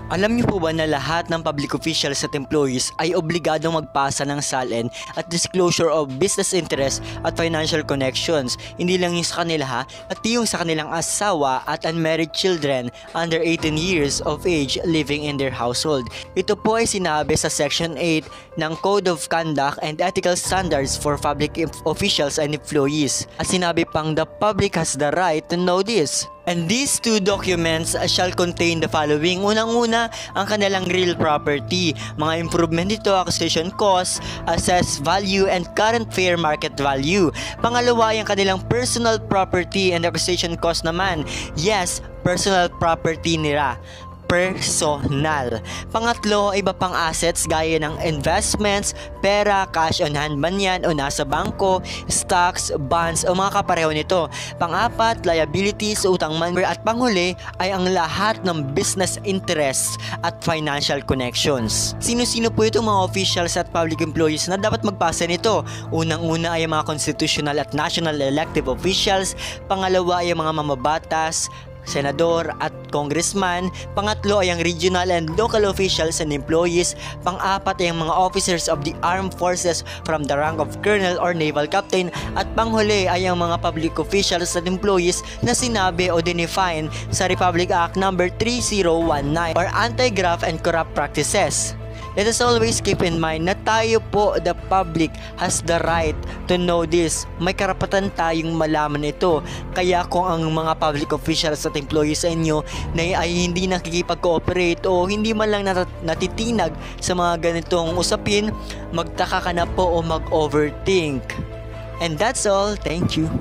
Alam niyo po ba na lahat ng public officials at employees ay obligadong magpasa ng SALN at disclosure of business interest at financial connections? Hindi lang yung sa kanila ha, pati yung sa kanilang asawa at unmarried children under 18 years of age living in their household. Ito po ay sinabi sa Section 8 ng Code of Conduct and Ethical Standards for Public Officials and Employees. At sinabi pang the public has the right to know this. And these two documents shall contain the following. Unang-una, ang kanilang real property. Mga improvement dito, acquisition cost, assessed value, and current fair market value. Pangalawa, yung kanilang personal property and acquisition cost naman. Yes, personal property nila. Personal. Pangatlo, iba pang assets gaya ng investments, pera, cash on hand man yan o nasa bangko, stocks, bonds o mga kapareho nito. Pang-apat, liabilities, utang man. At panghuli ay ang lahat ng business interests at financial connections. Sino-sino po itong mga officials at public employees na dapat magpasa nito? Unang-una ay ang mga constitutional at national elective officials. Pangalawa ay ang mga mamabatas, senador at congressman. Pangatlo ay ang regional and local officials and employees. Pang-apat ay ang mga officers of the armed forces from the rank of colonel or naval captain. At panghuli ay ang mga public officials and employees na sinabi o dinefine sa Republic Act No. 3019 or Anti-Graft and Corrupt Practices. Let us always keep in mind na tayo po, the public, has the right to know this. May karapatan tayong malaman ito. Kaya kung ang mga public officials at employees sa inyo na ay hindi nakikipag-cooperate o hindi man lang natitinag sa mga ganitong usapin, magtaka ka na po o mag-overthink. And that's all. Thank you.